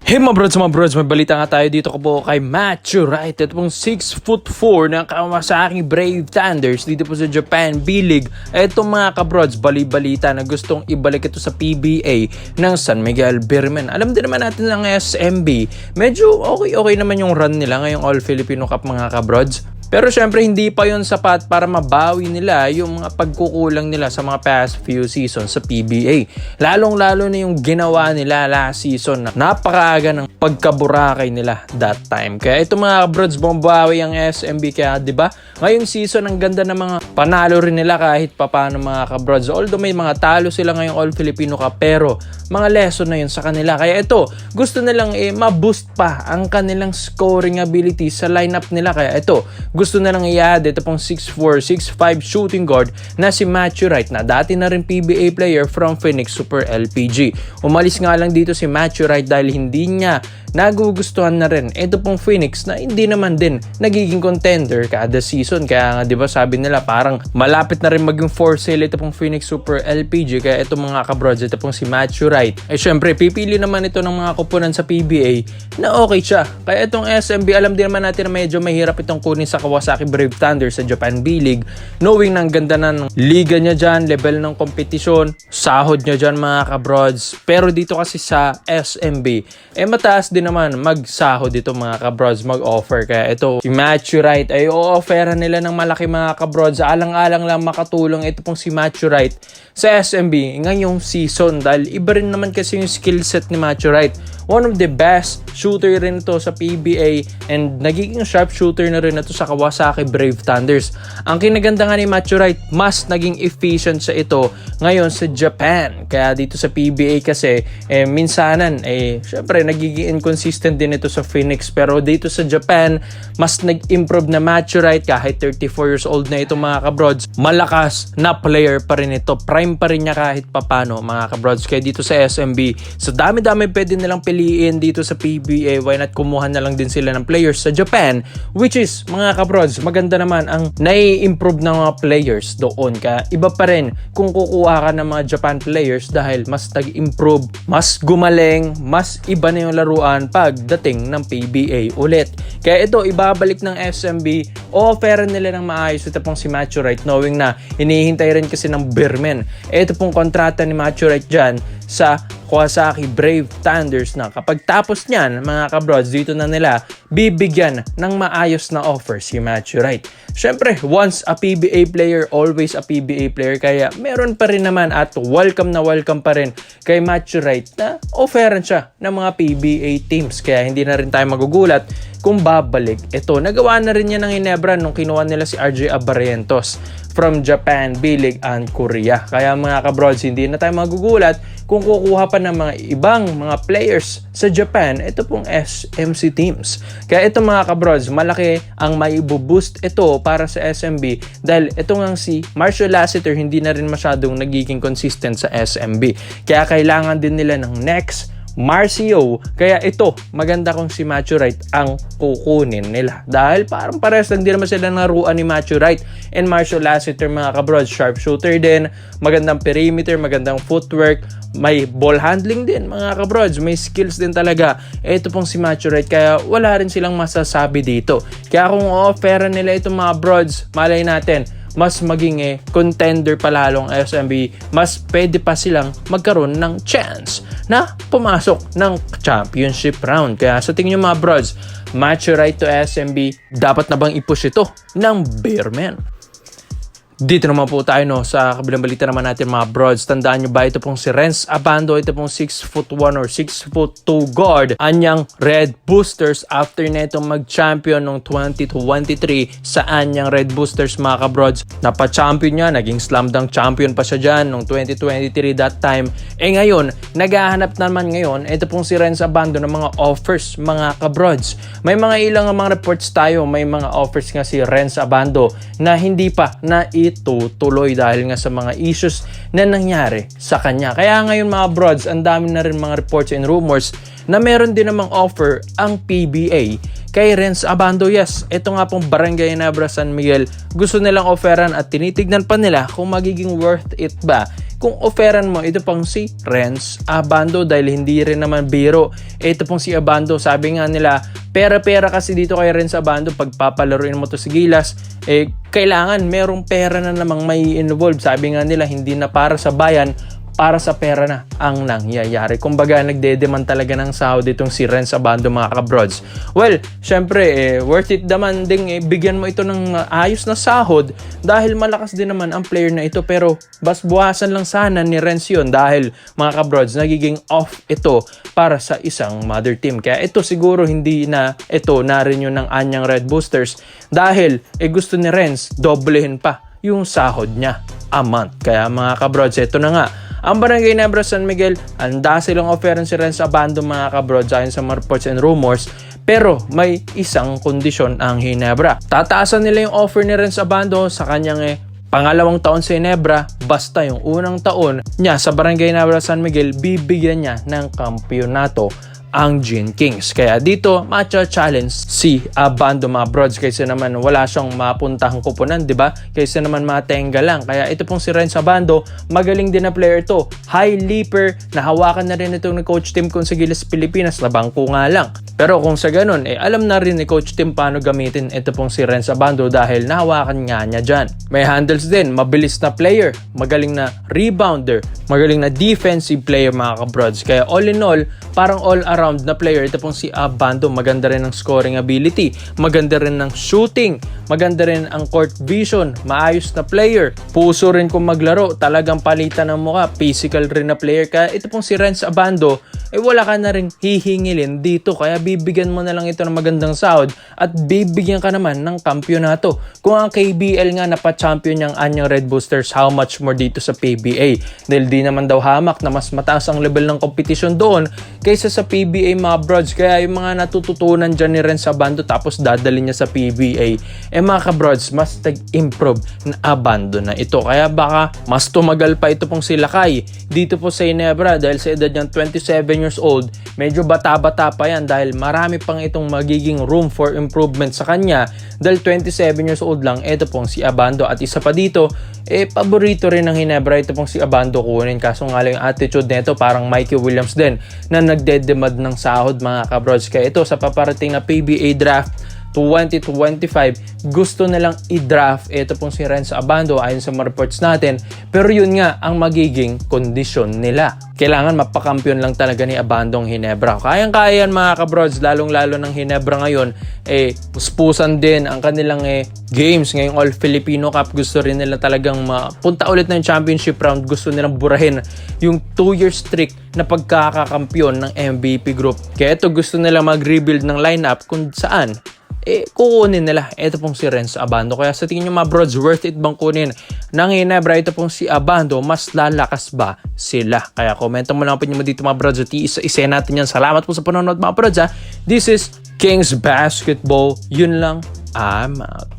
Hey mga brods, may balita nga tayo dito po kay Matthew Wright. Ito pong 6'4" ng Kawasaki Brave Thunders dito po sa Japan B-League. Itong mga kabrods, bali-balita na gustong ibalik ito sa PBA ng San Miguel Beermen. Alam din naman natin ng SMB, medyo okay naman yung run nila ngayong All Filipino Cup mga kabrods. Pero syempre hindi pa yon sapat para mabawi nila yung mga pagkukulang nila sa mga past few seasons sa PBA. Lalong-lalo na yung ginawa nila last season na napakaaga ng pagkaburakay nila that time. Kaya ito mga brods, bumabawi ang SMB kaya 'di ba? Ngayong season ang ganda ng mga panalo rin nila kahit papaano mga kabrods. Although may mga talo sila ngayong All Filipino Cup pero mga lesson na yun sa kanila. Kaya ito, gusto nilang ma-boost pa ang kanilang scoring ability sa lineup nila. Kaya ito, gusto na lang i-add ito pong 6'4", 6'5" shooting guard na si Matthew Wright na dati na rin PBA player from Phoenix Super LPG. Umalis nga lang dito si Matthew Wright dahil hindi niya nagugustuhan na rin ito pong Phoenix na hindi naman din nagiging contender kada season. Kaya nga 'di ba sabi nila parang malapit na rin maging for sale ito pong Phoenix Super LPG. Kaya ito mga kabrods, ito pong si Matthew Wright syempre pipili naman ito ng mga kupunan sa PBA na okay siya. Kaya itong SMB, alam din naman natin na medyo mahirap itong kunin sa Kawasaki Brave Thunders sa Japan B-League, knowing na ang ganda na ng liga niya dyan, level ng kompetisyon, sahod niya dyan mga kabrods. Pero dito kasi sa SMB mataas din naman magsahod dito mga kabrods, mag-offer. Kaya ito si Matthew Wright ay o-offeran nila ng malaki mga kabrods. Alang-alang lang makatulong ito pong si Matthew Wright sa SMB ngayong season dahil iba rin naman kasi yung skill set ni Matthew Wright. One of the best shooter rin ito sa PBA and nagiging sharp shooter na rin ito sa Kawasaki Brave Thunders. Ang kinaganda nga ni Matthew Wright, mas naging efficient sa ito ngayon sa Japan. Kaya dito sa PBA kasi minsanan syempre nagiging inconsistent din ito sa Phoenix. Pero dito sa Japan, mas nag-improve na Matthew Wright kahit 34 years old na ito mga kabrods. Malakas na player pa rin ito. Prime pa rin niya kahit papano mga kabrods. Kaya dito sa SMB, sa dami-dami pwede nilang piliin dito sa PBA, why not kumuha na lang din sila ng players sa Japan, which is mga kabrods, maganda naman ang nai-improve ng mga players doon. Kaya iba pa rin kung kukuha ka ng mga Japan players dahil mas nag-improve, mas gumaling, mas iba na yung laruan pagdating ng PBA ulit. Kaya ito, ibabalik ng SMB, offeran nila ng maayos ito pong si Matthew Wright, knowing na hinihintay rin kasi ng Beermen. Ito pong kontrata ni Matthew Wright dyan sa Kawasaki Brave Thunders na kapag tapos niyan mga kabrods, dito na nila bibigyan ng maayos na offer si Matthew Wright. Syempre, once a PBA player, always a PBA player. Kaya meron pa rin naman at welcome na welcome pa rin kay Matthew Wright na offeran siya ng mga PBA teams. Kaya hindi na rin tayo magugulat kung babalik ito. Nagawa na rin niya ng Ginebra nung kinuha nila si RJ Abarrientos from Japan, B-League and Korea. Kaya mga kabrods, hindi na tayo magugulat kung kukuha pa ng mga ibang mga players sa Japan, ito pong SMC teams. Kaya ito mga kabrods, malaki ang maibuboost ito para sa SMB dahil ito ngang si Marshall Lassiter hindi na rin masyadong nagiging consistent sa SMB. Kaya kailangan din nila ng next Marcio. Kaya ito, maganda kung si Matthew Wright ang kukunin nila. Dahil parang pares lang din naman sila naruan ni Matthew Wright and Marshall Lassiter mga kabrods. Sharp shooter din, magandang perimeter, magandang footwork, may ball handling din mga kabrods. May skills din talaga. Ito pong si Matthew Wright. Kaya wala rin silang masasabi dito. Kaya kung offeran nila itong mga brods, malay natin, mas maging contender pa lalong SMB, mas pwede pa silang magkaroon ng chance na pumasok ng championship round. Kaya sa tingin nyo mga brods, Matthew Wright to SMB, dapat na bang i-push ito ng Beermen? Dito naman po tayo sa kabilang balita naman natin mga brods. Tandaan nyo ba ito pong si Renz Abando, ito pong 6'1" or 6'2" guard, anyang Red Boosters after na itong mag-champion noong 2023 sa anyang Red Boosters mga kabrods. Napa-champion niya, naging slam dunk champion pa siya dyan noong 2023 that time. Ngayon, naghahanap naman ngayon ito pong si Renz Abando ng mga offers mga kabrods. May mga ilang mga reports tayo, may mga offers nga si Renz Abando na hindi pa na itutuloy dahil nga sa mga issues na nangyari sa kanya. Kaya ngayon mga brods, ang dami na rin mga reports and rumors na meron din namang offer ang PBA kay Renz Abando. Yes, ito nga pong Barangay Ginebra San Miguel, gusto nilang offeran at tinitignan pa nila kung magiging worth it ba kung offeran mo ito pang si Renz Abando dahil hindi rin naman biro. Ito pong si Abando, sabi nga nila, pera-pera kasi dito kay Renz Abando, pagpapalaruin mo to si Gilas, kailangan merong pera na namang may involved. Sabi nga nila, hindi na para sa bayan, para sa pera na ang nangyayari. Kumbaga, nagde-demand talaga ng sahod itong si Renz Abando, mga kabrods. Well, syempre, worth it naman ding bigyan mo ito ng ayos na sahod dahil malakas din naman ang player na ito. Pero, buwasan lang sana ni Renz yun dahil, mga kabrods, nagiging off ito para sa isang mother team. Kaya ito siguro hindi na ito na rin yun ng Anyang Red Boosters dahil gusto ni Renz doblehin pa yung sahod niya a month. Kaya mga kabrods, ito na nga. Ang Barangay Nebra San Miguel, anda silang offeran si Renz Abando, mga kabrods, ayon sa mga reports and rumors. Pero may isang kondisyon ang Ginebra. Tataasan nila yung offer ni Renz Abando sa kanyang pangalawang taon sa Ginebra, basta yung unang taon niya sa Barangay Nebra San Miguel, bibigyan niya ng kampyonato ang Gin Kings. Kaya dito, matcha-challenge si Abando, mga brods, kaysa naman wala siyang mapuntahang kupunan, di ba? Kaysa naman matenga lang. Kaya ito pong si Renz Abando, magaling din na player to. High leaper, nahawakan na rin itong ni Coach Tim kung sa Gilas Pilipinas, na bangko nga lang. Pero kung sa ganun, alam na rin ni Coach Tim paano gamitin ito pong si Renz Abando dahil nahawakan nga niya dyan. May handles din, mabilis na player, magaling na rebounder, magaling na defensive player, mga kabrods. Kaya all in all, parang all around na player ito pong si Abando. Maganda rin ang scoring ability, maganda rin ang shooting, maganda rin ang court vision, maayos na player, puso rin kung maglaro, talagang palitan ng mukha, physical rin na player. Kaya ito pong si Renz Abando, wala ka na rin hihingilin dito. Kaya bibigyan mo na lang ito ng magandang sahod at bibigyan ka naman ng kampyonato. Kung ang KBL nga napa-champion niyang Anyang Red Boosters, how much more dito sa PBA? Dahil di naman daw hamak na mas mataas ang level ng competition doon kaysa sa PBA, mga brods. Kaya yung mga natututunan dyan ni Renz Abando tapos dadalhin niya sa PBA, mga kabrods, mas tag-improve na Abando na ito. Kaya baka mas tumagal pa ito pong si Lakay dito po sa Ginebra dahil sa edad niyang 27 years old, medyo bata-bata pa yan dahil marami pang itong magiging room for improvement sa kanya dahil 27 years old lang ito pong si Abando. At isa pa dito, paborito rin ng Ginebra ito pong si Abando kunin, kaso nga lang yung attitude nito parang Mikey Williams din na nagdedemand ng sahod, mga kabrods. Kaya ito sa paparating na PBA draft 2025, gusto nilang i-draft ito pong si Renz Abando ayon sa mga reports natin. Pero yun nga ang magiging kondisyon nila. Kailangan mapakampyon lang talaga ni Abando ang Ginebra. Kayang-kaya yan, mga kabrods, lalong-lalo ng Ginebra ngayon. Puspusan din ang kanilang games ngayong All Filipino Cup. Gusto rin nila talagang mapunta ulit ng championship round. Gusto nilang burahin yung 2-year streak na pagkakakampiyon ng MVP group. Kaya ito, gusto nila mag-rebuild ng lineup kung saan kukunin nila ito pong si Renz Abando. Kaya sa tingin nyo, mga brods, worth it bang kunin ng Ginebra ito pong si Abando? Mas lalakas ba sila? Kaya komento mo lang po nyo dito, mga brods, at isa natin yan. Salamat po sa panonood, mga brods. This is Kings Basketball. Yun lang, I'm out.